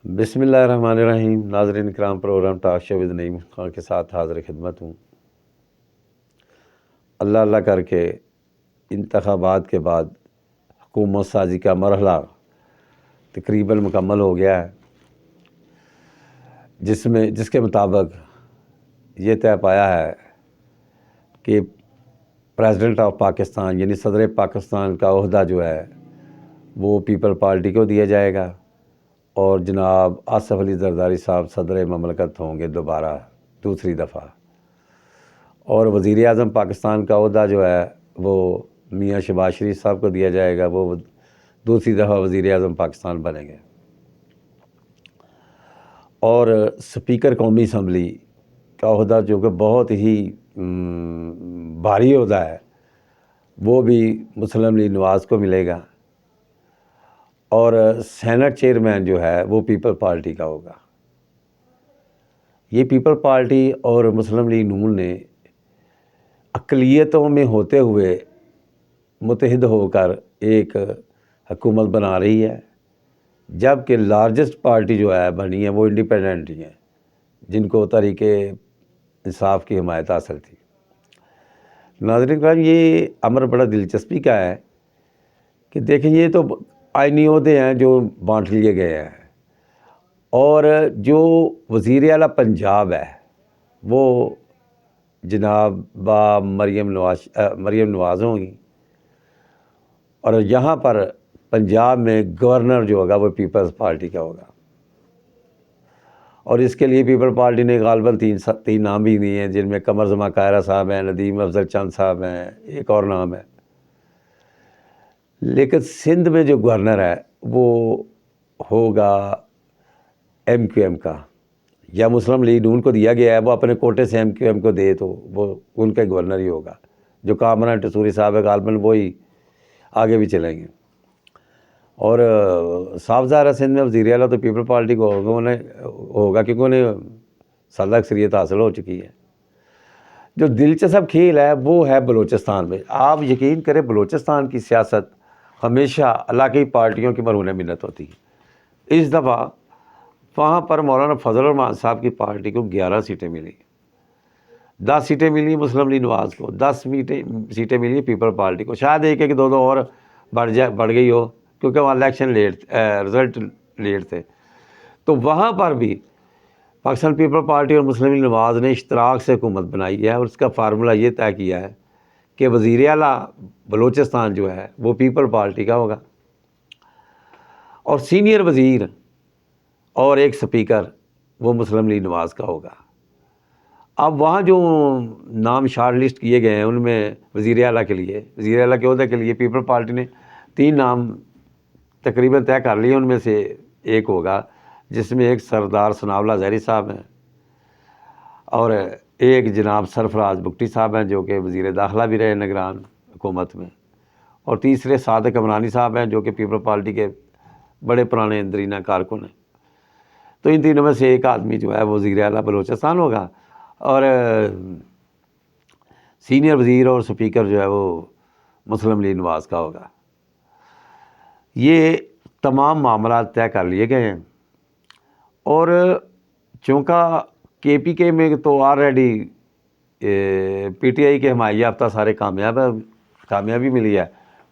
بسم اللہ الرحمن الرحیم۔ ناظرین کرام، پروگرام ٹاک شو ود نعیم خان کے ساتھ حاضر خدمت ہوں۔ اللہ اللہ کر کے انتخابات کے بعد حکومت سازی کا مرحلہ تقریباً مکمل ہو گیا ہے، جس کے مطابق یہ طے پایا ہے کہ پریزیڈنٹ آف پاکستان یعنی صدر پاکستان کا عہدہ جو ہے وہ پیپل پارٹی کو دیا جائے گا، اور جناب آصف علی زرداری صاحب صدر مملکت ہوں گے دوبارہ دوسری دفعہ، اور وزیر اعظم پاکستان کا عہدہ جو ہے وہ میاں شہباز شریف صاحب کو دیا جائے گا، وہ دوسری دفعہ وزیر اعظم پاکستان بنیں گے۔ اور اسپیکر قومی اسمبلی کا عہدہ جو کہ بہت ہی بھاری عہدہ ہے، وہ بھی مسلم لیگ نواز کو ملے گا، اور سینٹ چیئرمین جو ہے وہ پیپل پارٹی کا ہوگا۔ یہ پیپل پارٹی اور مسلم لیگ نون نے اقلیتوں میں ہوتے ہوئے متحد ہو کر ایک حکومت بنا رہی ہے، جبکہ لارجسٹ پارٹی جو ہے بنی ہے وہ انڈیپینڈنٹ ہی ہیں، جن کو تحریک انصاف کی حمایت حاصل تھی۔ ناظرین کرام، یہ امر بڑا دلچسپی کا ہے کہ دیکھیں، یہ تو آئینی عہدے ہیں جو بانٹ لیے گئے ہیں، اور جو وزیر اعلیٰ پنجاب ہے وہ جناب مریم نواز ہوں گی، اور یہاں پر پنجاب میں گورنر جو ہوگا وہ پیپلز پارٹی کا ہوگا، اور اس کے لیے پیپل پارٹی نے غالباً تین نام بھی دیے ہیں، جن میں قمر زمان قاہرہ صاحب ہیں، ندیم افضل چند صاحب ہیں، ایک اور نام ہے۔ لیکن سندھ میں جو گورنر ہے وہ ہوگا ایم کیو ایم کا، یا مسلم لیگ نون کو دیا گیا ہے، وہ اپنے کوٹے سے ایم کیو ایم کو دے تو وہ ان کے گورنر ہی ہوگا۔ جو کامران ٹسوری صاحب ہے غالباً وہی آگے بھی چلیں گے، اور صاف ظاہر ہے سندھ میں وزیر اعلیٰ تو پیپل پارٹی کو ہوگا کیونکہ انہیں سادہ اکثریت حاصل ہو چکی ہے۔ جو دلچسپ کھیل ہے وہ ہے بلوچستان میں۔ آپ یقین کریں، بلوچستان کی سیاست ہمیشہ علاقائی پارٹیوں کی مرہون منت ہوتی ہے۔ اس دفعہ وہاں پر مولانا فضل الرحمان صاحب کی پارٹی کو 11 سیٹیں ملی، 10 سیٹیں ملی مسلم لیگ نواز کو، 10 سیٹیں ملی پیپل پارٹی کو، شاید ایک دو اور بڑھ گئی ہو کیونکہ وہاں الیکشن رزلٹ لیٹ تھے۔ تو وہاں پر بھی پاکستان پیپل پارٹی اور مسلم لیگ نواز نے اشتراک سے حکومت بنائی ہے، اور اس کا فارمولہ یہ طے کیا ہے کہ وزیر اعلیٰ بلوچستان جو ہے وہ پیپل پارٹی کا ہوگا، اور سینئر وزیر اور ایک سپیکر وہ مسلم لیگ نواز کا ہوگا۔ اب وہاں جو نام شارٹ لسٹ کیے گئے ہیں ان میں وزیر اعلیٰ کے عہدے کے لیے پیپل پارٹی نے 3 نام تقریباً طے کر لیے، ان میں سے ایک ہوگا، جس میں ایک سردار ثناء اللہ ظہری صاحب ہیں، اور ایک جناب سرفراز بگٹی صاحب ہیں جو کہ وزیر داخلہ بھی رہے نگران حکومت میں، اور تیسرے صادق عمرانی صاحب ہیں جو کہ پیپل پارٹی کے بڑے پرانے اندرینہ کارکن ہیں۔ تو ان تینوں میں سے ایک آدمی جو ہے وہ وزیر اعلیٰ بلوچستان ہوگا، اور سینئر وزیر اور سپیکر جو ہے وہ مسلم لیگ نواز کا ہوگا۔ یہ تمام معاملات طے کر لیے گئے ہیں، اور چونکہ کے پی کے میں تو آلریڈی پی ٹی آئی کے حمایت یافتہ سارے کامیابی ملی ہے،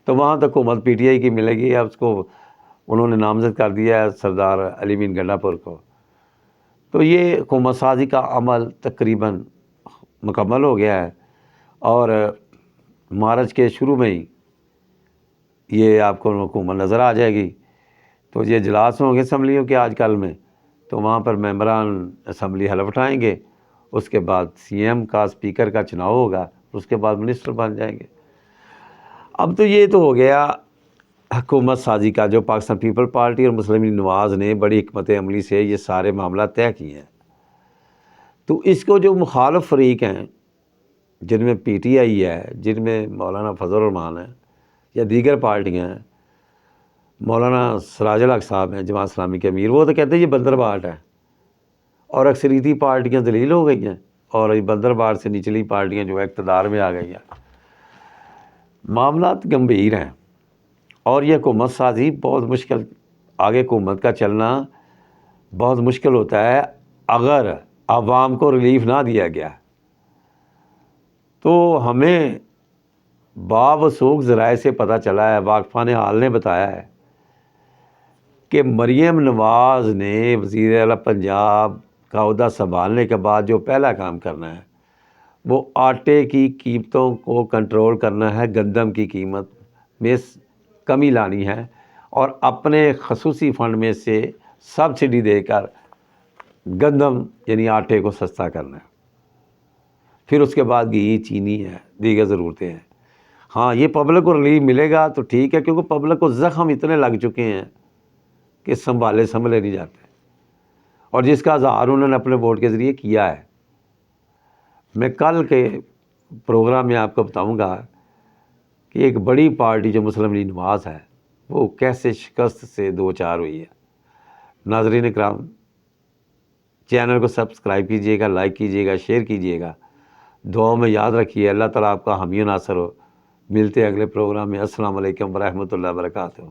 تو وہاں تک حکومت پی ٹی آئی کی ملے گی۔ اب اس کو انہوں نے نامزد کر دیا ہے سردار علی مین گنڈا پور کو۔ تو یہ حکومت سازی کا عمل تقریباً مکمل ہو گیا ہے، اور مارچ کے شروع میں ہی یہ آپ کو حکومت نظر آ جائے گی۔ تو یہ اجلاس ہوں گے اسمبلیوں کے آج کل میں، تو وہاں پر ممبران اسمبلی حلف اٹھائیں گے، اس کے بعد سی ایم کا اسپیکر کا چناؤ ہوگا، اس کے بعد منسٹر بن جائیں گے۔ اب تو یہ تو ہو گیا حکومت سازی کا، جو پاکستان پیپل پارٹی اور مسلم لیگ نواز نے بڑی حکمت عملی سے یہ سارے معاملات طے کیے ہیں۔ تو اس کو جو مخالف فریق ہیں، جن میں پی ٹی آئی ہے، جن میں مولانا فضل الرحمان ہے، یا دیگر پارٹیاں ہیں، مولانا سراج الحق صاحب ہیں جماعت اسلامی کے امیر، وہ تو کہتے ہیں یہ بندر باٹ ہے، اور اکثریتی پارٹیاں ذلیل ہو گئی ہیں، اور یہ بندر باٹ سے نچلی پارٹیاں جو ہے اقتدار میں آ گئی ہیں۔ معاملات گمبھیر ہیں، اور یہ حکومت سازی بہت مشکل، آگے حکومت کا چلنا بہت مشکل ہوتا ہے اگر عوام کو ریلیف نہ دیا گیا. تو ہمیں بابسوخ ذرائع سے پتہ چلا ہے، واقفان حال نے بتایا ہے کہ مریم نواز نے وزیر اعلیٰ پنجاب کا عہدہ سنبھالنے کے بعد جو پہلا کام کرنا ہے وہ آٹے کی قیمتوں کو کنٹرول کرنا ہے، گندم کی قیمت میں کمی لانی ہے اور اپنے خصوصی فنڈ میں سے سبسڈی دے کر گندم یعنی آٹے کو سستا کرنا ہے. پھر اس کے بعد گھی، چینی ہے، دیگر ضرورتیں ہیں. ہاں یہ پبلک کو ریلیف ملے گا تو ٹھیک ہے، کیونکہ پبلک کو زخم اتنے لگ چکے ہیں کہ سنبھلے نہیں جاتے، اور جس کا اظہار انہوں نے اپنے ووٹ کے ذریعے کیا ہے. میں کل کے پروگرام میں آپ کو بتاؤں گا کہ ایک بڑی پارٹی جو مسلم لیگ نواز ہے وہ کیسے شکست سے دو چار ہوئی ہے. ناظرین اکرام، چینل کو سبسکرائب کیجئے گا، لائک کیجئے گا، شیئر کیجئے گا، دعاؤں میں یاد رکھیے. اللہ تعالیٰ آپ کا حامی و ناصر ہو. ملتے ہیں اگلے پروگرام میں. السلام علیکم ورحمۃ اللہ وبرکاتہ.